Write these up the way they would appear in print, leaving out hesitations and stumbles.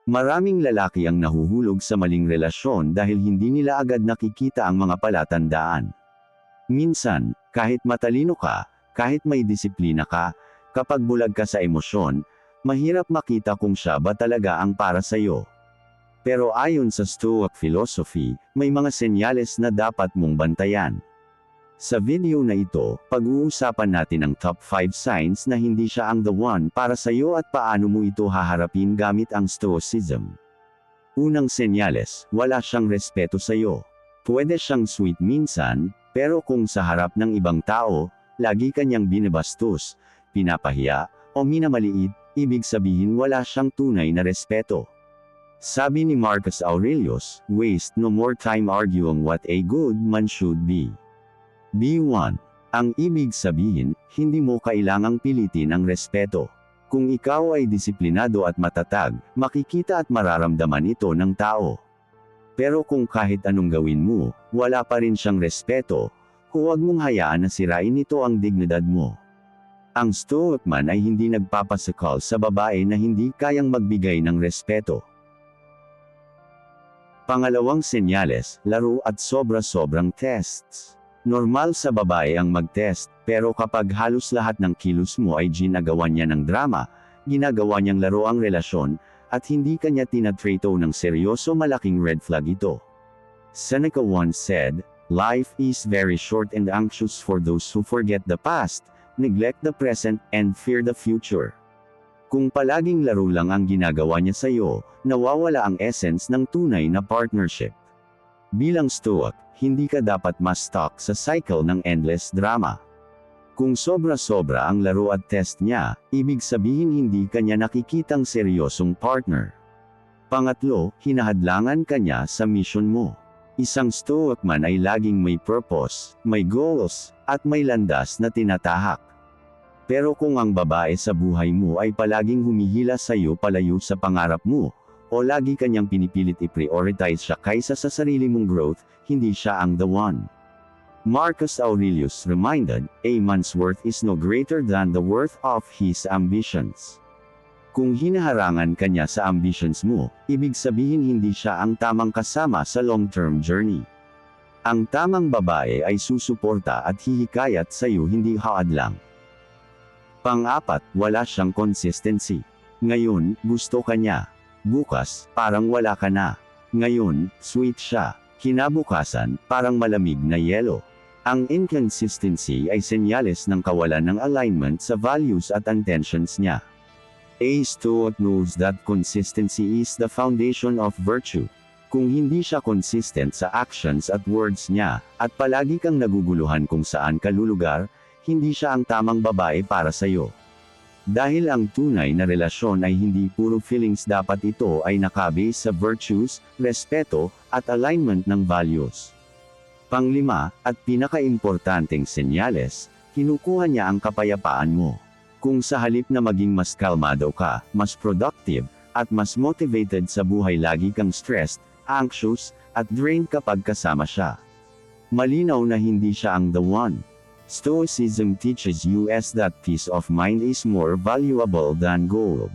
Maraming lalaki ang nahuhulog sa maling relasyon dahil hindi nila agad nakikita ang mga palatandaan. Minsan, kahit matalino ka, kahit may disiplina ka, kapag bulag ka sa emosyon, mahirap makita kung siya ba talaga ang para sa'yo. Pero ayon sa Stoic philosophy, may mga senyales na dapat mong bantayan. Sa video na ito, pag-uusapan natin ang top 5 signs na hindi siya ang the one para sa'yo at paano mo ito haharapin gamit ang Stoicism. Unang senyales, wala siyang respeto sa'yo. Pwede siyang sweet minsan, pero kung sa harap ng ibang tao, lagi kanyang binabastos, pinapahiya, o minamaliit, ibig sabihin wala siyang tunay na respeto. Sabi ni Marcus Aurelius, waste no more time arguing what a good man should be. B1. Ang ibig sabihin, hindi mo kailangang pilitin ang respeto. Kung ikaw ay disiplinado at matatag, makikita at mararamdaman ito ng tao. Pero kung kahit anong gawin mo, wala pa rin siyang respeto, huwag mong hayaan na sirain nito ang dignidad mo. Ang Stoic man ay hindi nagpapasakal sa babae na hindi kayang magbigay ng respeto. Pangalawang senyales, laro at sobra-sobrang tests. Normal sa babae ang mag-test, pero kapag halos lahat ng kilos mo ay ginagawa niya ng drama, ginagawa niyang laro ang relasyon, at hindi kanya tinatrato ng seryoso, malaking red flag ito. Seneca once said, "Life is very short and anxious for those who forget the past, neglect the present, and fear the future." Kung palaging laro lang ang ginagawa niya sa'yo, nawawala ang essence ng tunay na partnership. Bilang Stoic, hindi ka dapat ma-stuck sa cycle ng endless drama. Kung sobra-sobra ang laro at test niya, ibig sabihin hindi kanya nakikitang seryosong partner. Pangatlo, hinahadlangan kanya sa mission mo. Isang Stoic man ay laging may purpose, may goals, at may landas na tinatahak. Pero kung ang babae sa buhay mo ay palaging humihila sa iyo palayo sa pangarap mo, o lagi kanyang pinipilit i-prioritize siya kaysa sa sarili mong growth, hindi siya ang the one. Marcus Aurelius reminded, a man's worth is no greater than the worth of his ambitions. Kung hinaharangan kanya sa ambitions mo, ibig sabihin hindi siya ang tamang kasama sa long-term journey. Ang tamang babae ay susuporta at hihikayat sa iyo, hindi haadlang. Pang-apat, wala siyang consistency. Ngayon, gusto ka niya. Bukas, parang wala ka na. Ngayon, sweet siya. Kinabukasan, parang malamig na yelo. Ang inconsistency ay senyales ng kawalan ng alignment sa values at intentions niya. A Stoic knows that consistency is the foundation of virtue. Kung hindi siya consistent sa actions at words niya, at palagi kang naguguluhan kung saan ka lulugar, hindi siya ang tamang babae para sa'yo. Dahil ang tunay na relasyon ay hindi puro feelings, dapat ito ay nakabase sa virtues, respeto, at alignment ng values. Panglima, at pinaka-importanteng senyales, kinukuha niya ang kapayapaan mo. Kung sa halip na maging mas kalmado ka, mas productive, at mas motivated sa buhay, lagi kang stressed, anxious, at drained kapag kasama siya. Malinaw na hindi siya ang the one. Stoicism teaches us that peace of mind is more valuable than gold.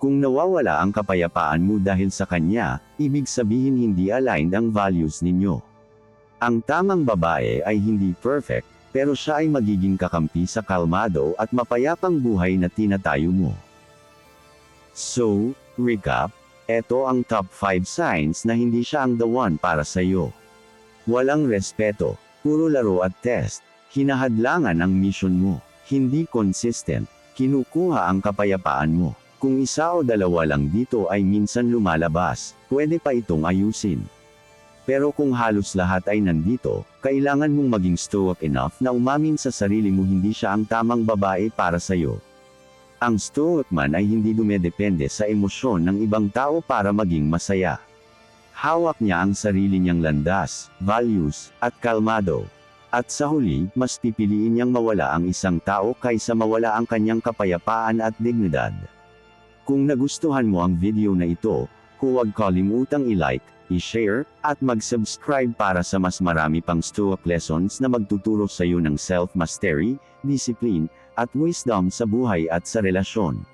Kung nawawala ang kapayapaan mo dahil sa kanya, ibig sabihin hindi aligned ang values ninyo. Ang tamang babae ay hindi perfect, pero siya ay magiging kakampi sa kalmado at mapayapang buhay na tinatayo mo. So, recap, eto ang top 5 signs na hindi siya ang the one para sa'yo. Walang respeto, puro laro at test. Hinahadlangan ang mission mo, hindi consistent, kinukuha ang kapayapaan mo. Kung isa o dalawa lang dito ay minsan lumalabas, pwede pa itong ayusin. Pero kung halos lahat ay nandito, kailangan mong maging stoic enough na umamin sa sarili mo hindi siya ang tamang babae para sa'yo. Ang stoic man ay hindi dumedepende sa emosyon ng ibang tao para maging masaya. Hawak niya ang sarili niyang landas, values, at kalmado. At sa huli, mas pipiliin niyang mawala ang isang tao kaysa mawala ang kanyang kapayapaan at dignidad. Kung nagustuhan mo ang video na ito, huwag kalimutang i-like, i-share, at mag-subscribe para sa mas marami pang Stoic lessons na magtuturo sa iyo ng self-mastery, discipline, at wisdom sa buhay at sa relasyon.